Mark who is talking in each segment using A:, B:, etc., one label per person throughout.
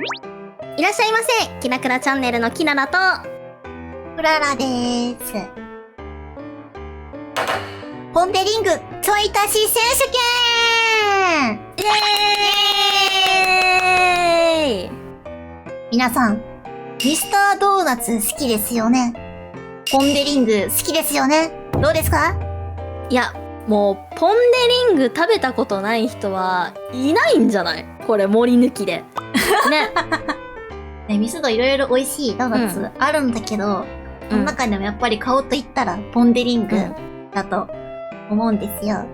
A: いらっしゃいませ。キラクラチャンネルのキララと
B: クララでーす。ポン・デ・リングちょい足し選手権
A: イエーイ。
B: 皆さん、ミスタードーナツ好きですよね。ポン・デ・リング好きですよね。どうですか？
A: いや、もうポン・デ・リング食べたことない人はいないんじゃない？これ森抜きでね。
B: ミスドいろいろ美味しいドーナツあるんだけど、その中でもやっぱり買おうと言ったらポン・デ・リングだと思うんですよ。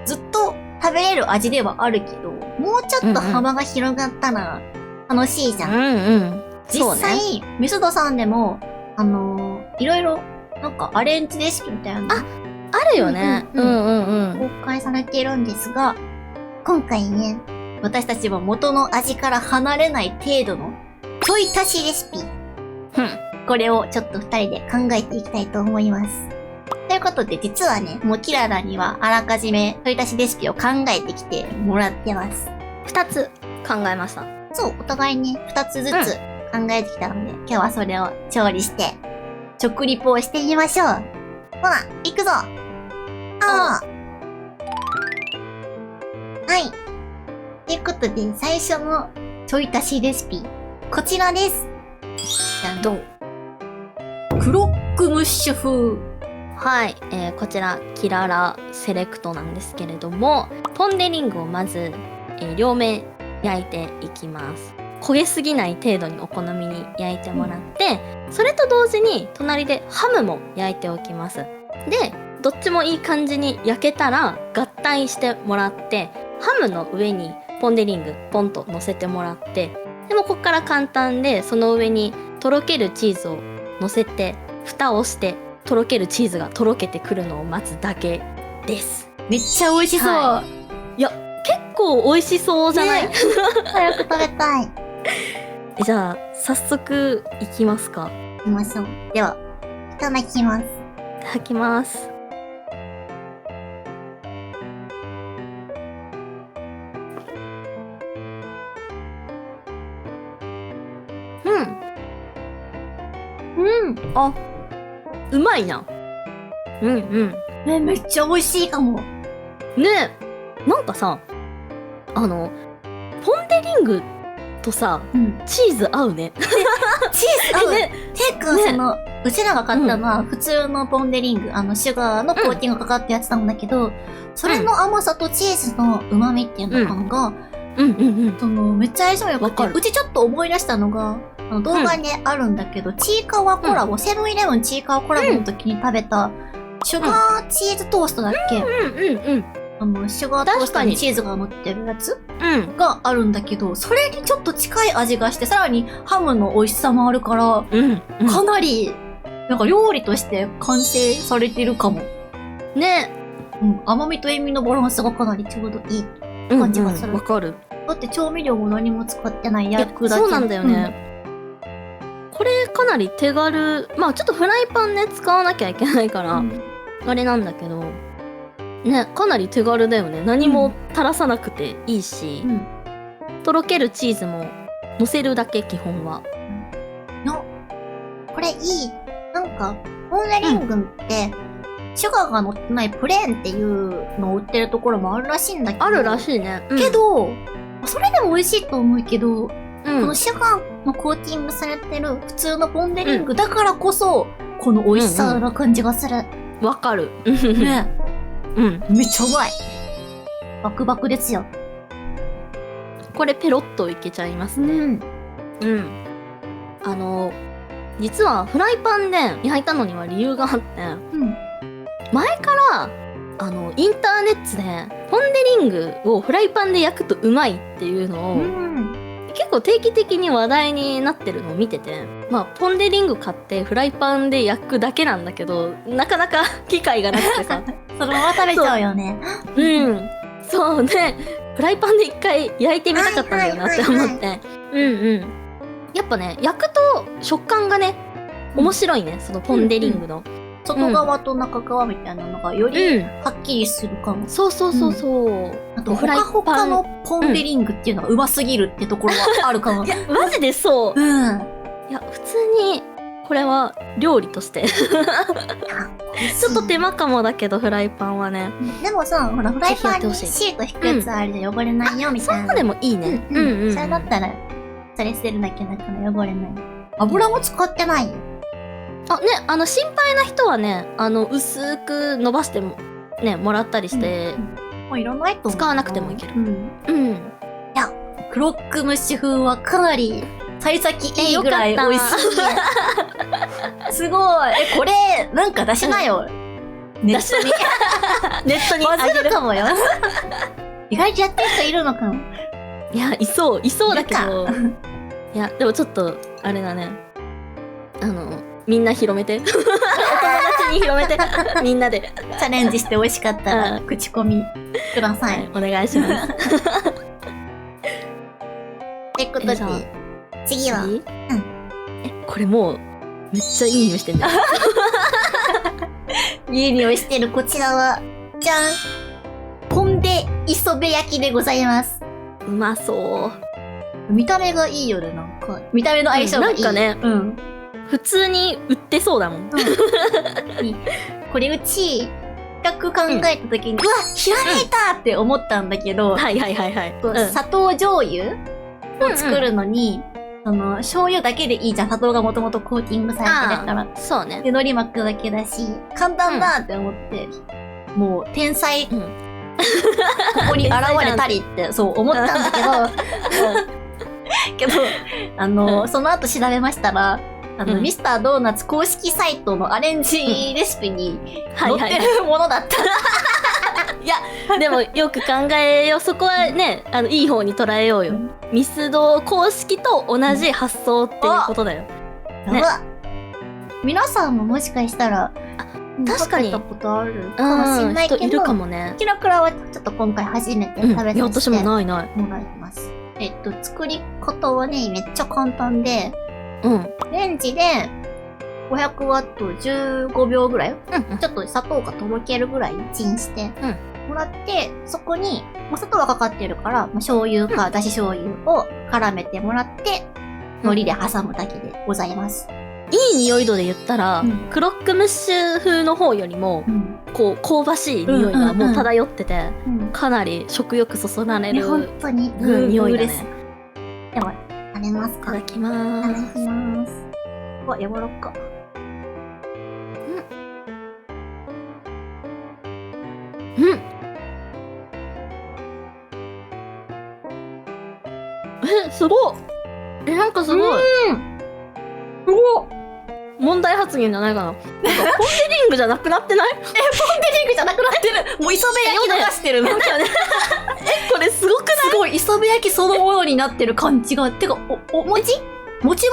B: ずっと食べれる味ではあるけど、もうちょっと幅が広がったら楽しいじゃん。実際、ミスドさんでも、いろいろなんかアレンジレシピみたいな
A: あるよね。
B: 公開されているんですが、今回ね、私たちは元の味から離れない程度のちょい足しレシピ。これをちょっと二人で考えていきたいと思います。ということで、実はね、もうキララにはあらかじめちょい足しレシピを考えてきてもらってます。
A: 2つ考えました。
B: そう、お互いね、2つずつ考えてきたので、今日はそれを調理して、食リポをしてみましょう。ほら、行くぞ。はい。ということで、最初のちょい足しレシピ、こちらです。
A: どう？
B: クロックムッシュ風。
A: はい、こちらキララセレクトなんですけれども、ポン・デ・リングをまず、両面焼いていきます。焦げすぎない程度にお好みに焼いてもらって、それと同時に隣でハムも焼いておきます。で、どっちもいい感じに焼けたら合体してもらって、ハムの上にポン・デ・リングポンと乗せてもらって、でもこっから簡単で、その上にとろけるチーズを乗せて蓋をして、とろけるチーズがとろけてくるのを待つだけです。
B: めっちゃ美味しそう。
A: いや、結構美味しそうじゃない？
B: 早く食べたい。
A: じゃあ、早速いきますか。
B: 行きましょう。では、いただきます。
A: いただきます。あ、うまいな。
B: めっちゃ美味しいかも。
A: ねえ、なんかさ、ポン・デ・リングとさ、チーズ合うね。
B: チーズ合う
A: ね。
B: てか、うちらが買ったのは普通のポン・デ・リング、シュガーのコーティングがかかったやつなんだけど、それの甘さとチーズの旨味っていうのが、めっちゃ相性良くて、うちちょっと思い出したのが、動画にあるんだけど、ちいかわコラボ、セブンイレブンちいかわコラボの時に食べた、シュガーチーズトーストだっけ？シュガートーストにチーズが乗ってるやつがあるんだけど、それにちょっと近い味がして、さらにハムの美味しさもあるから、かなり、なんか料理として完成されてるかも。
A: ね。
B: 甘みと塩味のバランスがかなりちょうどいい感じがする。
A: わかる。
B: だって調味料も何も使ってない焼くだけ。
A: そうなんだよね。これかなり手軽。まあちょっとフライパンね、使わなきゃいけないから、あれなんだけど、ね、かなり手軽だよね。何も垂らさなくていいし、とろけるチーズも乗せるだけ、基本は。
B: これいい。なんか、ポン・デ・リングって、シュガーが乗ってないプレーンっていうのを売ってるところもあるらしいんだけど。
A: あるらしいね。
B: けど、それでも美味しいと思うけど、このシュガーのコーティングされてる普通のポン・デ・リングだからこそ、この美味しさな感じがする。
A: わかる。
B: ね。めっちゃうまい。バクバクですよ。
A: これペロッといけちゃいますね。実はフライパンで焼いたのには理由があって、前からインターネットでポン・デ・リングをフライパンで焼くとうまいっていうのを、結構定期的に話題になってるのを見てて、まあポン・デ・リング買ってフライパンで焼くだけなんだけど、なかなか機会がなくてさ
B: そのまま食べちゃうよね。
A: そうね、フライパンで一回焼いてみたかったんだよなって思って。やっぱね、焼くと食感がね、面白いね、そのポン・デ・リングの。
B: 外側と中側みたいなのがよりはっきりするかも。
A: そうそうそうそう。
B: あと、ほかほかのポン・デ・リングっていうのがうますぎるってところはあるかも。
A: いや、マジでそう。
B: うん。
A: いや、普通に、これは料理として。ちょっと手間かもだけど、フライパンはね。
B: でもさ、ほら、フライパンにシート引くやつあるじゃん、汚れないよみたいな。
A: そうでもいいね。
B: それだったら、それ捨てるだけだから汚れない。油も使ってないよ。
A: あ、ね、心配な人はね、薄く伸ばしても、ね、もらったりして、
B: もういらないと思う。
A: 使わなくてもいける。
B: いや、クロックムッシュ風はかなり、幸先いいぐらい美味しい。すごい。これ、なんか出しなよ。ネットに。
A: ネットに
B: バズるかもよ。意外とやってる人いるのかも。
A: いや、いそうだけど。いや、でもちょっと、あれだね。みんな広めて。お友達に広めて。みんなで。
B: チャレンジして美味しかったら、口コミください。
A: お願いします。
B: ってことで、次は。
A: これもう、めっちゃいい匂いしてんだよ。
B: いい匂いしてるこちらは、じゃん、ポン・デ・磯辺焼きでございます。
A: うまそう。
B: 見た目がいいよね、なんか。見た目の相性がいい。
A: なんかね、普通に売ってそうだもん。
B: これうち、企画考えた時に、うわ、ひらめいたって思ったんだけど、砂糖醤油を作るのに、醤油だけでいいじゃん。砂糖がもともとコーティングされてるから。
A: そうね。
B: で、海苔巻くだけだし、簡単だって思って、もう、天才、ここに現れたりって、そう思ったんだけど、その後調べましたら、ミスタードーナツ公式サイトのアレンジレシピに載ってるものだった。
A: いや、でもよく考えよう。そこはね、いい方に捉えようよ。ミスド公式と同じ発想っていうことだよ。
B: ね、皆さんももしかしたら、
A: 確かに。
B: 食べたことあるかもしれないけど、
A: 人いるかもね。
B: キラクラはちょっと今回初めて食べさせて
A: 私もないも
B: らいます。作り方はね、めっちゃ簡単で、レンジで500ワット15秒ぐらい、ちょっと砂糖がとろけるぐらいチンしてもらって、そこに、砂糖がかかってるから、醤油かだし醤油を絡めてもらって、海苔で挟むだけでございます。
A: いい匂い度で言ったら、クロックムッシュ風の方よりも、こう、香ばしい匂いがもう漂ってて、かなり食欲そそられる、
B: 本当に
A: 匂いだね。
B: では、食べますか。
A: いただきまーす。
B: いただきます。うわ、柔らか。
A: すごい。なんかすごい。
B: すごっ。
A: 問題発言じゃないかな。なんかポン・デ・リングじゃなくなってない？
B: ポン・デ・リングじゃなくなってる。もう磯辺焼き流してるの。
A: これすごくない？
B: すごい、磯辺焼きそのものになってる感じが。てか、もちもち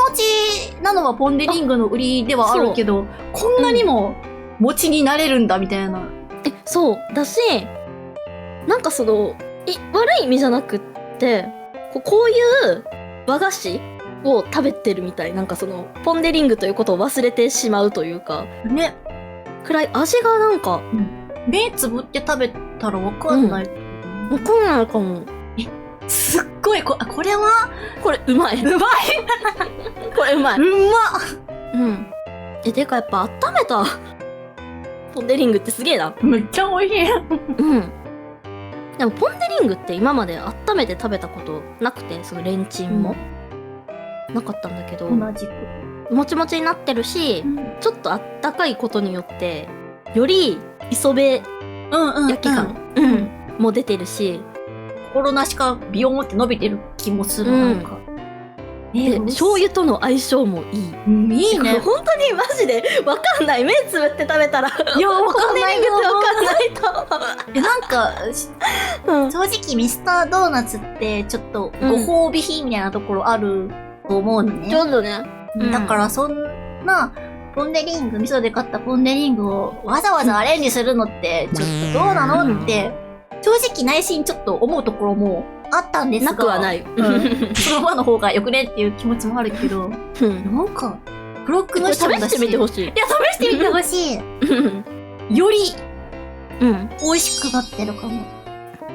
B: なのはポン・デ・リングの売りではあるけど、こんなにももちになれるんだみたいな。
A: そう。だし、なんか悪い意味じゃなくって、こういう和菓子を食べてるみたい。なんかポン・デ・リングということを忘れてしまうというか。
B: ね。
A: くらい味がなんか。
B: 目つぶって食べたらわかんない。
A: わかんないかも。
B: すっごい、これは
A: これうまい。
B: うまい
A: これうまい。
B: うま
A: てかやっぱ温めたポン・デ・リングってすげえな。
B: めっちゃ美味しい。
A: でもポン・デ・リングって今まで温めて食べたことなくて、レンチンも、なかったんだけど、
B: 同じく
A: もちもちになってるし、ちょっとあったかいことによってより磯辺焼き感も出てるし、
B: 心なしかビヨーンって伸びてる気もする。なんか
A: で醤油との相性もいい。
B: いいね。
A: 本当にマジでわかんない。目つぶって食べたら、
B: いや、わかんないよ。
A: わかんないと。
B: なんか、正直ミスタードーナツってちょっとご褒美品みたいなところあると思うのね。
A: ちょっとね。
B: だからそんなポン・デ・リング、味噌で買ったポン・デ・リングをわざわざアレンジするのってちょっとどうなのって、正直内心ちょっと思うところもあったんですが。
A: なくはない。
B: そのままの方がよくねっていう気持ちもあるけど、なんか、ブロックの
A: 試
B: 人もだ
A: してみてほしい。
B: いや、試してみてほしい。より
A: うん。
B: 美味しくなってるかも。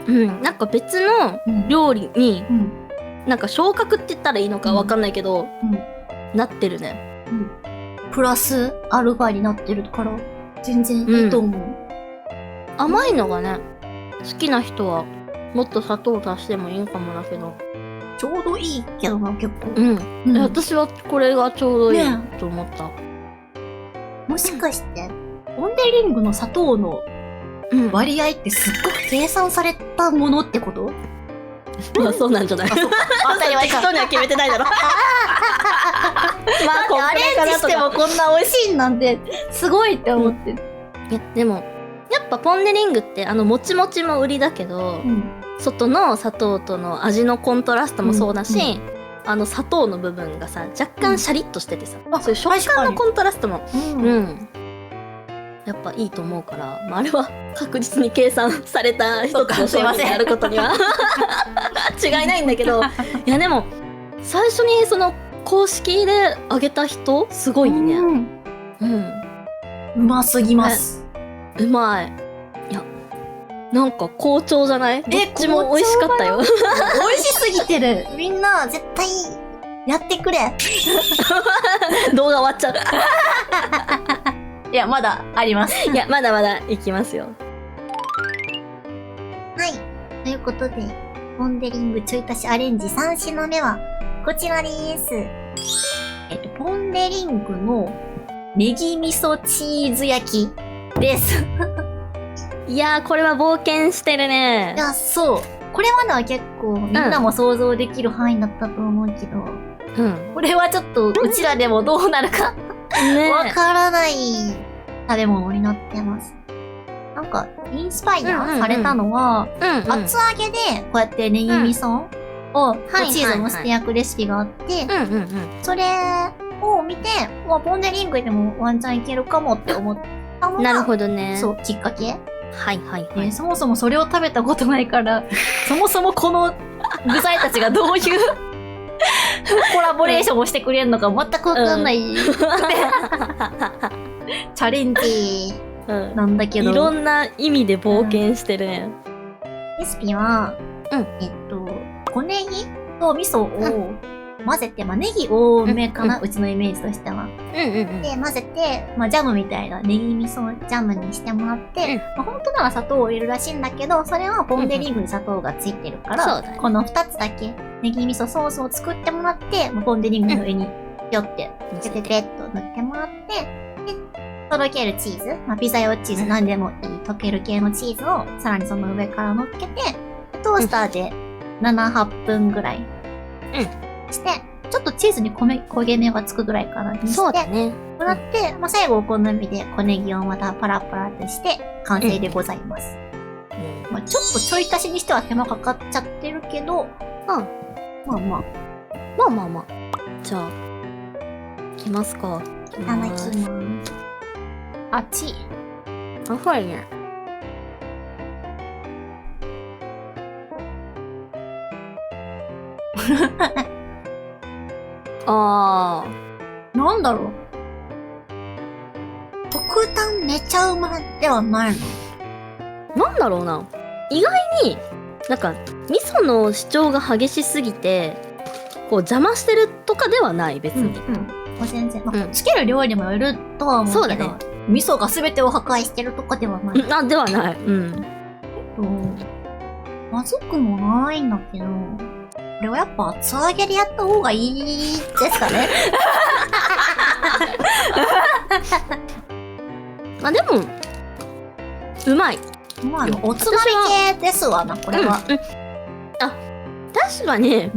A: うん。なんか別の
B: うん。
A: 料理に、
B: うん。
A: なんか昇格って言ったらいいのかわかんないけど、
B: うん。
A: なってるね。
B: プラスアルファになってるから、全然いいと思う。
A: 甘いのがね、好きな人は、もっと砂糖足してもいいかもだけど。
B: ちょうどいいけどな、結構。
A: うん。
B: うん
A: 私はこれがちょうどいい
B: ね
A: と思った。
B: もしかして、ポン・デ・リングの砂糖の
A: うん。
B: 割合ってすっごく計算されたものってこと
A: まあそうなんじゃない？
B: あ、そうか。当たり前か。
A: 適当には決めてないだろ。まあ
B: だってアレンジしてもこんな美味しいなんて、すごいって思ってる。
A: いや、でも、やっぱポン・デ・リングってもちもちも売りだけど、外の砂糖との味のコントラストもそうだし、砂糖の部分がさ、若干シャリッとしててさ、
B: あ
A: そういう食感のコントラストも、
B: うん
A: やっぱいいと思うから、まあ、あれは確実に計算された一つの商品であることには違いないんだけど、いやでも、最初にその公式であげた人、すごいね。
B: うますぎます。
A: うまい。いや、なんか好調じゃない？どっちも美味しかったよ。
B: 美味しすぎてる。みんな絶対やってくれ。
A: 動画終わっちゃう。
B: いや、まだあります。
A: いや、まだまだいきますよ。
B: はい。ということで、ポン・デ・リングちょい足しアレンジ3品目はこちらです。ポン・デ・リングのネギ味噌チーズ焼きです。
A: いやー、これは冒険してるね。
B: いや、そう。これまでは結構みんなも想像できる範囲だったと思うけど、
A: うん。
B: これはちょっとうちらでもどうなるか
A: ね
B: わからない食べ物になってます。なんか、インスパイアされたのは、厚揚げでこうやってネギ味噌をチーズのして焼くレシピがあって、それを見て、ポン・デ・リングでもワンチャンいけるかもって思ったのが、
A: なるほどね。
B: そう、きっかけ。
A: はいはいはい。
B: そもそもそれを食べたことないから、そもそもこの具材たちがどういうコラボレーションをしてくれるのか全くわかんないチャレンジなんだけど、
A: いろんな意味で冒険してるね。
B: レシピは、小ネギと味噌を混ぜて、まあ、ネギ多めかな、うちのイメージとしては。で、混ぜて、まあ、ジャムみたいなネギ味噌ジャムにしてもらって、まあ、本当なら砂糖を入れるらしいんだけど、それはポン・デ・リングに砂糖がついてるから、この2つだけネギ味噌ソースを作ってもらって、ポン・デ・リングの上にぴょってペペペッと塗ってもらって、で、とろけるチーズ、まあ、ピザ用チーズ、なんでもいい溶ける系のチーズをさらにその上から乗っけて、トースターで7、8分ぐらいして、ちょっとチーズに焦げ目がつくぐらいかなにして、
A: そうだね。
B: もらって、まあ、最後お好みで小ネギをまたパラパラとして完成でございます。まあ、ちょっとちょい足しにしては手間かかっちゃってるけど、まあまあ。
A: じゃあ、いきますか。
B: いただきます。熱い。
A: はいね。
B: なんだろう。特段めちゃうまではない
A: の。なんだろうな。意外に、なんか、味噌の主張が激しすぎて、こう邪魔してるとかではない、別に。
B: もう全然。まあ、つける料理もよるとは思うけど、そうだね。味噌が全てを破壊してるとかではない。
A: ではない。
B: まずくもないんだけど、これはやっぱ厚揚げでやった方がいいですかね。
A: まあでも、うまい。
B: まあ、おつまみ系ですわな、これは。
A: 確かに、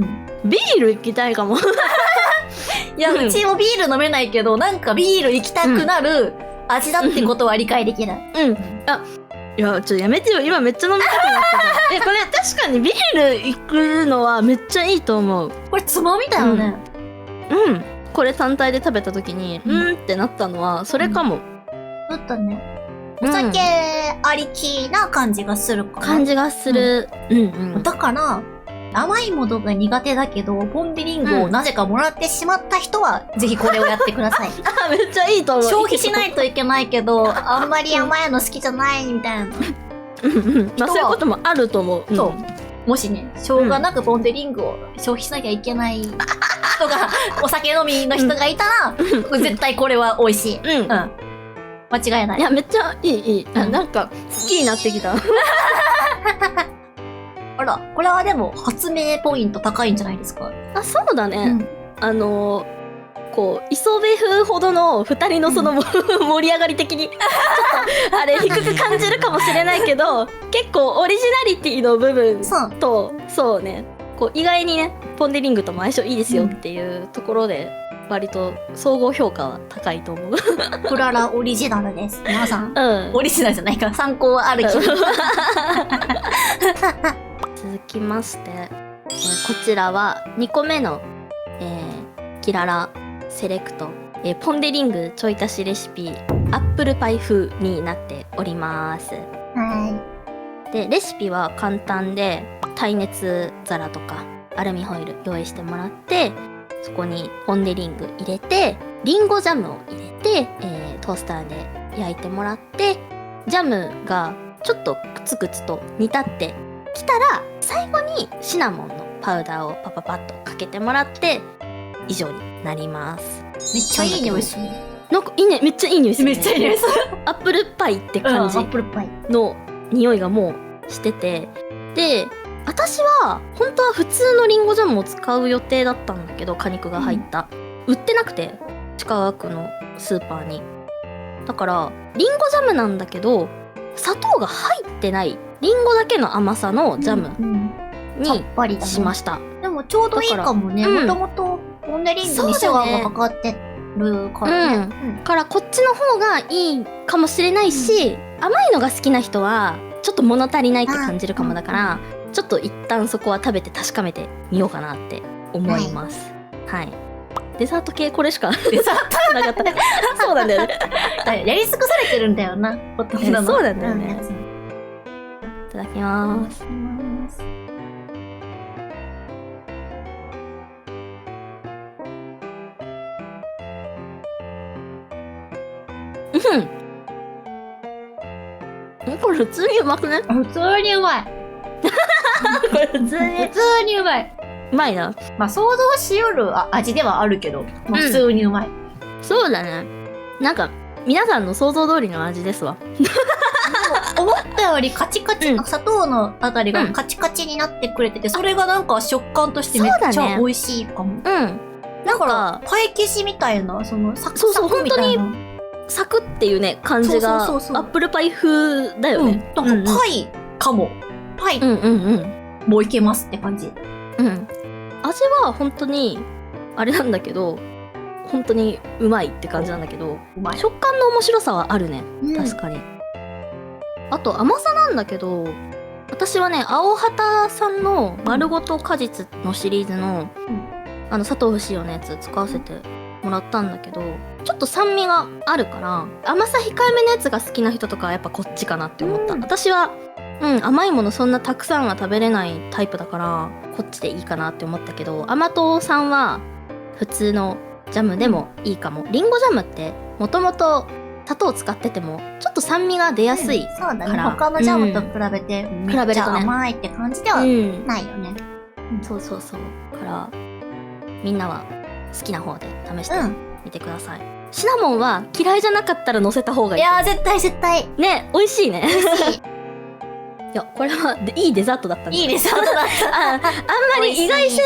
A: ビール行きたいかも。
B: いや、うちもビール飲めないけど、なんかビール行きたくなる味だってことは理解できない。
A: いや、ちょっとやめてよ。今めっちゃ飲みたくなってた。これ確かにビール行くのはめっちゃいいと思う。
B: これつまみだよね。
A: これ単体で食べた時に、ってなったのは、それかも。
B: ちょっとね、お酒ありきな感じがするかな。
A: 感じがする。
B: だから、甘いものが苦手だけど、ポン・デ・リングをなぜかもらってしまった人は、ぜひこれをやってください。
A: あ、めっちゃいいと思う。
B: 消費しないといけないけど、あんまり甘いの好きじゃないみたいな。
A: まあそういうこともあると思う。
B: そう。もしね、しょうがなくポン・デ・リングを消費しなきゃいけない人が、お酒飲みの人がいたら、絶対これは美味しい。うん。間違いない。
A: いや、めっちゃいい。なんか、好きになってきた。
B: あら、これはでも、発明ポイント高いんじゃないですか？
A: あ、そうだね。こう、磯部風ほどの二人のその、盛り上がり的に、ちょっと、あれ、低く感じるかもしれないけど、結構オリジナリティの部分と、そうね、こう、意外にね、ポン・デ・リングとも相性いいですよっていうところで、割と総合評価は高いと思う。
B: クララオリジナルです。皆さん。
A: うん。
B: オリジナルじゃないから参考はあるけど。
A: 続きまして、こちらは2個目の、キララセレクト、ポン・デ・リングちょい足しレシピアップルパイ風になっております。
B: は
A: で、レシピは簡単で、耐熱皿とかアルミホイル用意してもらって、そこにポン・デ・リング入れて、リンゴジャムを入れて、トースターで焼いてもらって、ジャムがちょっとクツクツと煮立ってきたら、最後にシナモンのパウダーをパパパッとかけてもらって、以上になります。
B: めっちゃいい匂いする。
A: なんかいいね、めっちゃいい匂いする、ね。
B: めっちゃいい匂いする。
A: アップルパイって感じ
B: アップルパイ
A: の匂いがもうしてて、で、私は本当は普通のリンゴジャムを使う予定だったんだけど、果肉が入った、売ってなくて、近くのスーパーに。だからリンゴジャムなんだけど、砂糖が入ってないリンゴだけの甘さのジャムにしました。
B: でもちょうどいいかもね。もともとポン・デ・リングにシュガーがかかってるからね。からこっちの方がいいかもしれないし、甘いのが好きな人はちょっと物足りないって感じるかもだから、ちょっと一旦そこは食べて確かめてみようかなって思います。はい。デザート系これしかデザートなかった。そうなんだよね。やり尽くされてるんだよな。
A: そうなんだよね。いただきます。これ普通にうまくね？
B: 普通にうまい。
A: これ普通
B: にうまい。
A: うまいな。ま
B: あ想像しよる味ではあるけど、まあ、普通にうまい。
A: そうだね。なんか皆さんの想像通りの味ですわ。
B: 思ったよりカチカチ、砂糖のあたりがカチカチになってくれてて、それがなんか食感としてめっちゃ美味しいかも。だからパイ生地みたいな、そのサクサクみたいな。
A: サクっていうね感じがアップルパイ風だよね。
B: なんかパイかも。パイもういけますって感じ。
A: 味は本当にあれなんだけど、本当にうまいって感じなんだけど、食感の面白さはあるね。確かに。あと甘さなんだけど、私はね、青旗さんの丸ごと果実のシリーズの、砂糖不使用のやつ使わせてもらったんだけど、ちょっと酸味があるから甘さ控えめのやつが好きな人とかはやっぱこっちかなって思った。私は甘いものそんなたくさんは食べれないタイプだからこっちでいいかなって思ったけど、甘党さんは普通のジャムでもいいかも。リンゴジャムってもともと砂糖使っててもちょっと酸味が出やすいから、
B: そうだね、他のジャムと比べてめっちゃ甘いって感じではないよね。
A: そうそうそう。からみんなは好きな方で試してみてください。シナモンは嫌いじゃなかったら乗せた方がいい。
B: いや絶対
A: ね、美味しいね。いや、これはいいデザートだったね。
B: いいデザートだった。
A: あんまり意外性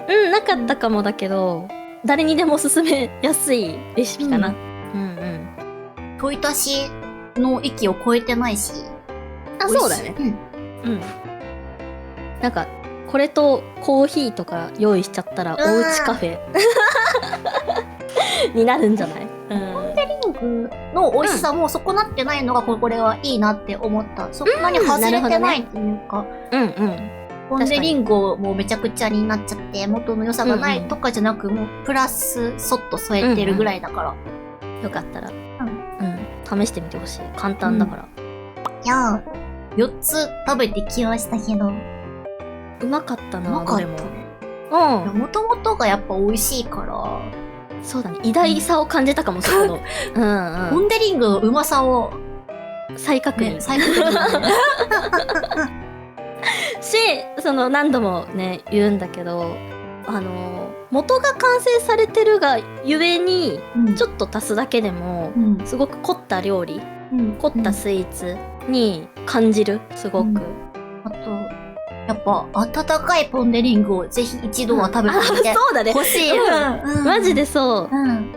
A: はなかったかもだけど、誰にでも勧めやすいレシピかな。
B: ちょい足しの域を超えてないし。
A: そうだね。なんかこれとコーヒーとか用意しちゃったらおうちカフェになるんじゃない？
B: ポン・デ・リングの美味しさも損なってないのがこれはいいなって思った。そんなに外れてないっていうか、ポン・デ・リングをもうめちゃくちゃになっちゃって元の良さがないとかじゃなく、もうプラスそっと添えてるぐらいだから、
A: よかったら試してみてほしい。簡単だから。
B: いやー、4つ食べてきましたけど、
A: うまかったな、
B: うまかった
A: どれも。
B: ね。
A: うん。
B: もともとがやっぱ美味しいから、
A: そうだね。偉大さを感じたかも、そこの。うんうん。
B: ポン・デ・リングのうまさを、
A: 再確認。
B: ね、最高的だね。
A: し、何度もね、言うんだけど、元が完成されてるがゆえに、ちょっと足すだけでも、
B: うん、
A: すごく凝った料理、
B: うん、
A: 凝ったスイーツに感じる、すごく。
B: あと、やっぱ、温かいポン・デ・リングをぜひ一度は食べてみて
A: そうだね。
B: 欲しい。
A: マジでそう。
B: うん。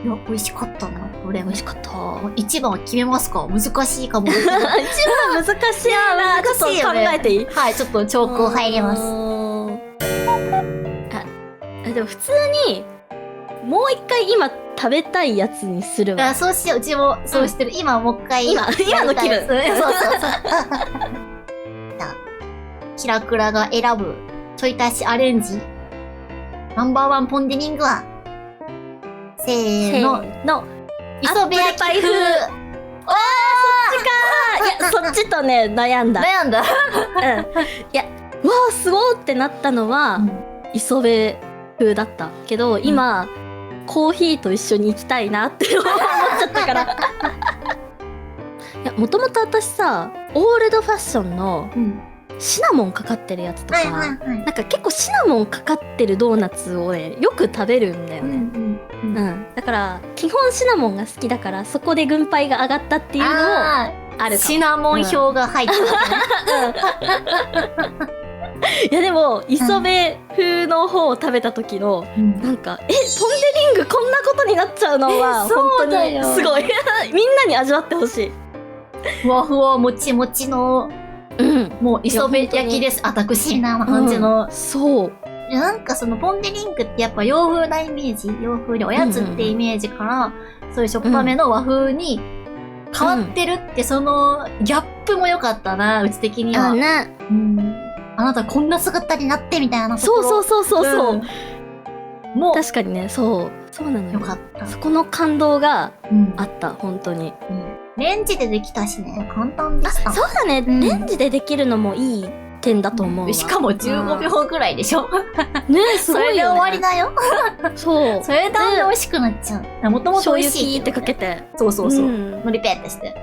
B: いや、美味しかったな、どれも。
A: 美味しかった。
B: 一番は決めますか？難しいかも。
A: 一番難しいな。ちょっと考えていい？
B: はい、ちょっと兆候入ります。
A: でも普通に、もう一回今食べたいやつにするわ。
B: そうしよう、うちもそうしてる。今もう一回。
A: 今の気分。
B: そうそうそう。キラクラが選ぶちょい足しアレンジナンバーワンポン・デ・リングは、せーの、磯辺焼き風。
A: いや、そっちとね、悩んだ。
B: 悩んだ。
A: いや、わあ、すごーってなったのは、磯辺風だったけど、今、コーヒーと一緒に行きたいなって思っちゃったから。いや、もともと私さ、オールドファッションのシナモンかかってるやつとか、なんか結構シナモンかかってるドーナツをね、よく食べるんだよね。だから基本シナモンが好きだから、そこで軍配が上がったっていうのもあるかも。
B: シナモン票が入ってる、
A: いやでも磯辺風の方を食べた時の、なんかポン・デ・リングこんなことになっちゃうのは本当にすごいみんなに味わってほしい。
B: ふわふわもちもちの、もう磯辺焼きです。アタクシーな感じの。
A: そう。
B: なんかポン・デ・リングってやっぱ洋風なイメージ、洋風でおやつってイメージから、そういうしょっぱめの和風に変わってるって、そのギャップも良かったな、うち的には。あなたこんな姿になってみたいなところ。
A: そう
B: もう
A: 確かにね、そうなのよ。
B: よかった。
A: そこの感動があった、本当に。
B: レンジでできたしね、簡単でした。
A: そうだね、レンジでできるのもいい点だと思うわ。
B: しかも15秒ぐらいでしょ。
A: ね、すごいよね。
B: それで終わりだよ。
A: そう。
B: それで美味しくなっちゃう。もともと美味しい。
A: 醤油ってかけて。
B: そう。のりペってして。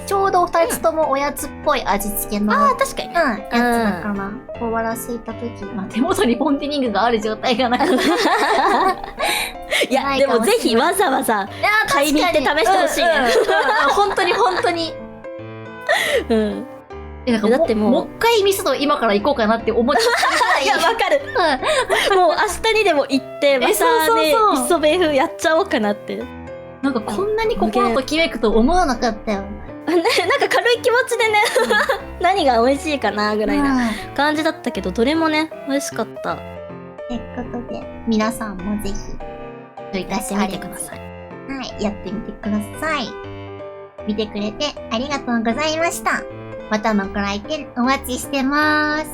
B: ちょうど2つともおやつっぽい味付けの。
A: 確かに。
B: やつだから、小腹空いた時、手元にポン・デ・リングがある状態がない。
A: いや、でもぜひわざわざ買いに行って試してほしいね。
B: 本当に。だってもう一回ミスド今から行こうかなって思っちゃった。
A: いや、わかる。もう明日にでも行って、またね、磯辺風やっちゃおうかなって。
B: なんかこんなに心ときめくと思わなかったよ。
A: なんか軽い気持ちでね、何が美味しいかなぐらいな感じだったけど、どれもね、美味しかった。
B: ということで、皆さんもぜひ、ちょい足しあれください。はい、やってみてください。見てくれてありがとうございました。またのご来店お待ちしてまーす。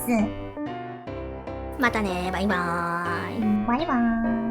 A: またね、バイバーイ。
B: バイバーイ。